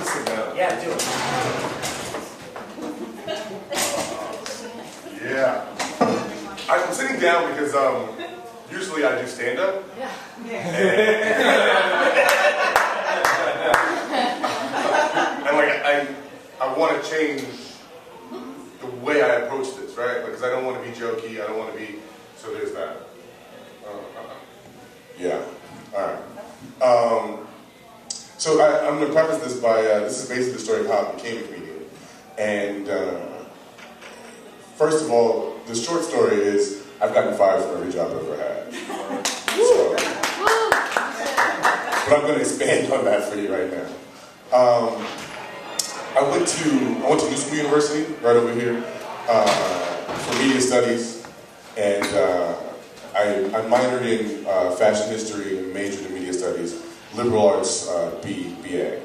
to sit down. Yeah, do it. Yeah. I'm sitting down because usually I do stand-up. Yeah. And like I want to change the way I approach this, right? Because I don't want to be jokey. I don't want to be. So there's that. Yeah. All right. So I'm going to preface this by this is basically the story of how I became a comedian. And first of all, the short story is I've gotten fired from every job I've ever had. So, but I'm going to expand on that for you right now. I went to New School University right over here for media studies, and I minored in fashion history and majored in media studies, liberal arts BA.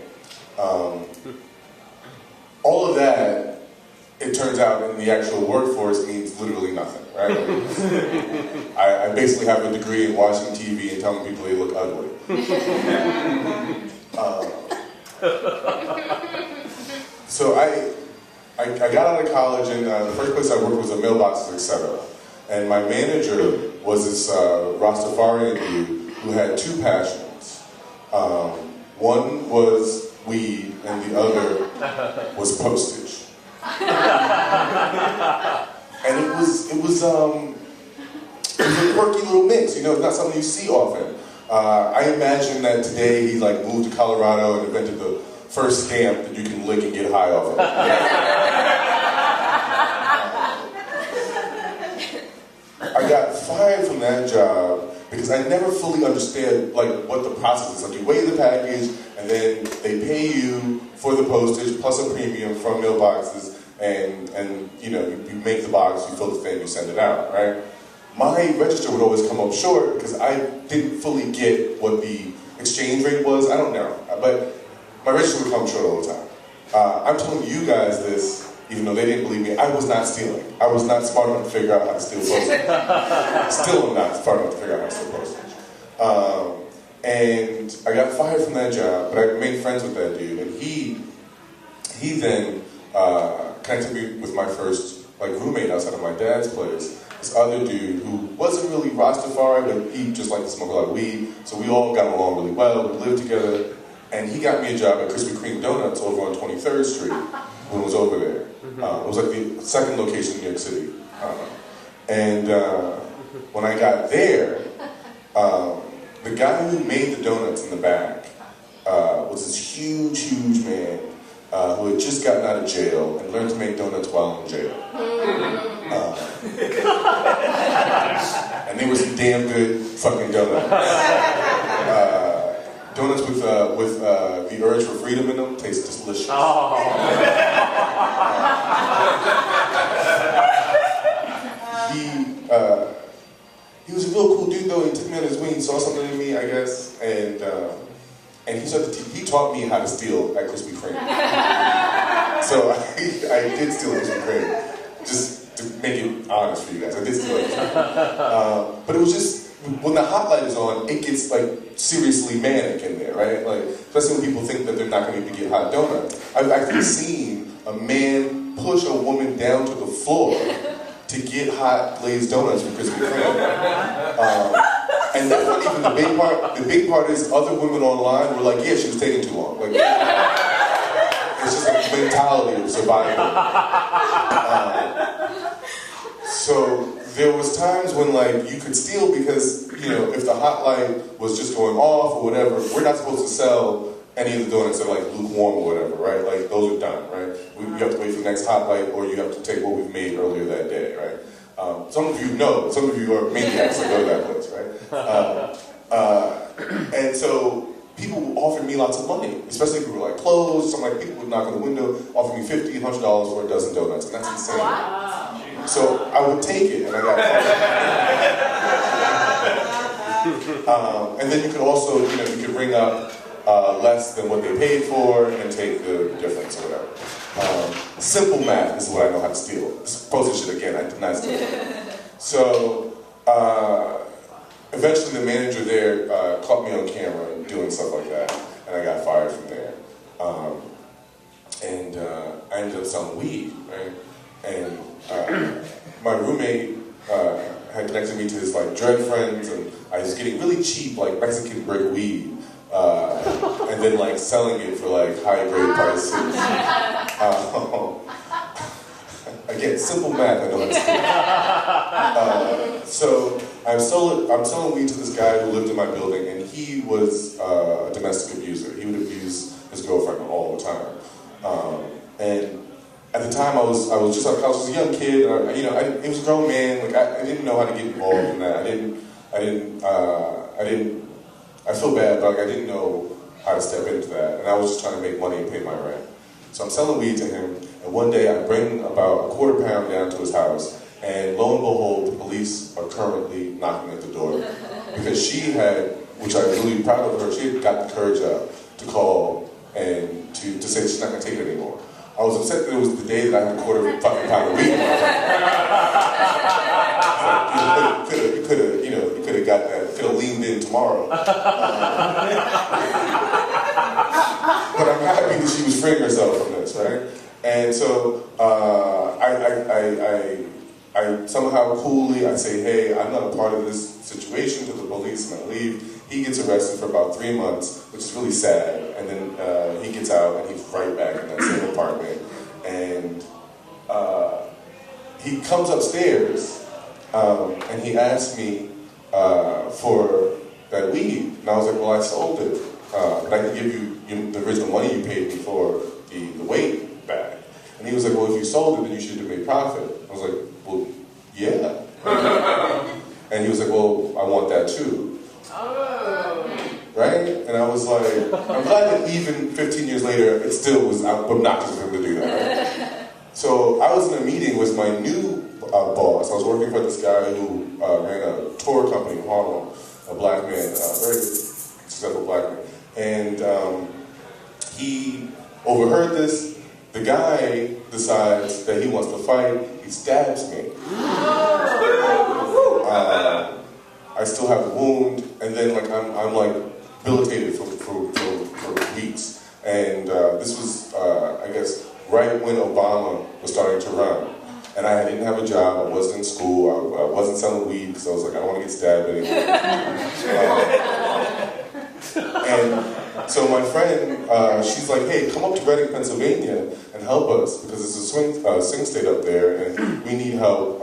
All of that, it turns out, in the actual workforce means literally nothing, right? I basically have a degree in watching TV and telling people they look ugly. So I got out of college, and the first place I worked was a mailboxes, etc. And my manager was this Rastafarian dude who had two passions. One was weed, and the other was postage. And it was a quirky little mix, you know, it's not something you see often. I imagine that today he like moved to Colorado and invented the first stamp that you can lick and get high off of. I got fired from that job because I never fully understood like what the process is. Like you weigh the package and then they pay you for the postage plus a premium from mailboxes, and you know, you make the box, you fill the thing, you send it out, right? My register would always come up short because I didn't fully get what the exchange rate was. I don't know, but my register would come short all the time. I'm telling you guys this, even though they didn't believe me. I was not stealing. I was not smart enough to figure out how to steal postage. Still am not smart enough to figure out how to steal postage. And I got fired from that job, but I made friends with that dude, and he then connected me with my first like roommate outside of my dad's place. This other dude who wasn't really Rastafari, but he just liked to smoke a lot of weed, so we all got along really well. We lived together, and he got me a job at Krispy Kreme Donuts over on 23rd Street when I was over there. It was like the second location in New York City. And when I got there, the guy who made the donuts in the back was this huge man who had just gotten out of jail and learned to make donuts while in jail. And they were some damn good fucking donuts. Donuts with the urge for freedom in them taste delicious. He was a real cool dude though. He took me on his wing, he saw something in me, I guess, and he taught me how to steal at Krispy Kreme. So I did steal at Krispy Kreme, just to make it honest for you guys. I did steal at Krispy Kreme. But it was just, when the hot light is on, it gets like seriously manic in there, right? Like, especially when people think that they're not going to get hot donuts. I've actually seen a man push a woman down to the floor to get hot glazed donuts from Krispy Kreme. And that's not even the big part. The big part is other women online were like, yeah, she was taking too long. Like, it's just a mentality of survival. So there was times when like you could steal because, you know, if the hot light was just going off or whatever, we're not supposed to sell any of the donuts that are like lukewarm or whatever, right? Like those are done, right? You have to wait for the next hot light, or you have to take what we've made earlier that day, right? Some of you know, some of you are maniacs that go to that place, right? And so people offered me lots of money, especially if we were like closed. Some like people would knock on the window, offer me $50, $100 for a dozen donuts, and that's insane. Wow. So I would take it, and I got and then you could also, you know, you could ring up less than what they paid for and take the difference or whatever. Simple math is what I know how to steal. Postage shit again, I did not steal. So eventually the manager there caught me on camera doing stuff like that, and I got fired from there. I ended up selling weed, right? And my roommate had connected me to his like drug friends, and I was getting really cheap like Mexican brick weed, and then like selling it for like high grade prices. Again, simple math, I know that's so I'm selling weed to this guy who lived in my building, and he was a domestic abuser. He would abuse his girlfriend all the time. And at the time, I was a young kid. And he was a grown man. Like I didn't know how to get involved in that. I feel bad, but like I didn't know how to step into that. And I was just trying to make money and pay my rent. So I'm selling weed to him, and one day I bring about a quarter pound down to his house, and lo and behold, the police are currently knocking at the door. Because she had, which I'm really proud of her, she had got the courage up to call and to say she's not going to take it anymore. I was upset that it was the day that I had a quarter fucking pound of weed. You could have got that, could have leaned in tomorrow. But I'm happy that she was freeing herself from this, right? And so I somehow coolly, I say, hey, I'm not a part of this situation to the police, and I leave. He gets arrested for about 3 months, which is really sad. And then he gets out, and he's right back in that same apartment. And he comes upstairs, and he asks me for that weed. And I was like, well, I sold it. But I can give you the original money you paid me for the weight back. And he was like, well, if you sold it, then you should have made profit. I was like, well, yeah. And he was like, well, I want that too. Right? And I was like, I'm glad that even 15 years later, it still was obnoxious of him to do that. Right? So I was in a meeting with my new boss. I was working for this guy who ran a tour company in Harlem, a black man, a very successful black man. And he overheard this. The guy decides that he wants to fight. He stabs me. I still have the wound, and then like I'm like debilitated for weeks. And this was, I guess, right when Obama was starting to run. And I didn't have a job. I wasn't in school. I wasn't selling weed because I was like, I don't want to get stabbed anymore. And so my friend, she's like, hey, come up to Reading, Pennsylvania and help us because it's a swing state up there and we need help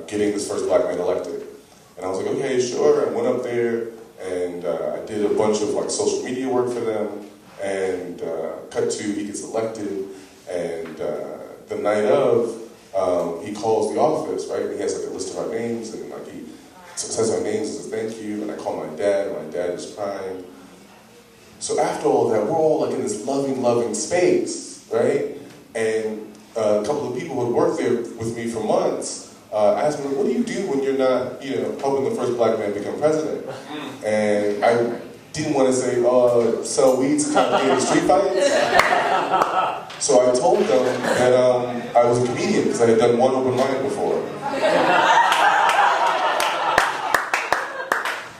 getting this first black man elected. And I was like, okay, sure. I went up there and I did a bunch of like social media work for them and cut to he gets elected and the night of, he calls the office, right? And he has like a list of our names and like he says our names and says thank you, and I call my dad, and my dad is crying. So after all that, we're all like in this loving space, right? And a couple of people who had worked there with me for months asked me, what do you do when you're not, helping the first black man become president? And I didn't want to say, sell weed to try to get in street fights. So I told them that I was a comedian because I had done one open mic before.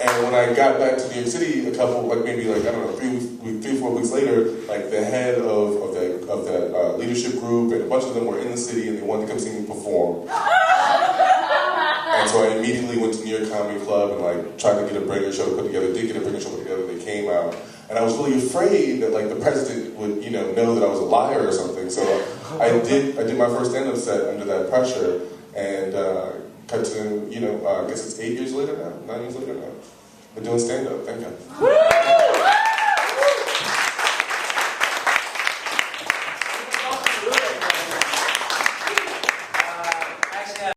And when I got back to New York City, I don't know, 3 or 4 weeks later, like the head of that leadership group and a bunch of them were in the city and they wanted to come see me perform. And so I immediately went to New York Comedy Club and like tried to get a bringer show put together. Did get a bringer show put together. They came out, and I was really afraid that like the president would know that I was a liar or something. So I did my first stand-up set under that pressure, and cut to I guess it's 8 years later now, 9 years later now. We're doing stand-up. Thank you.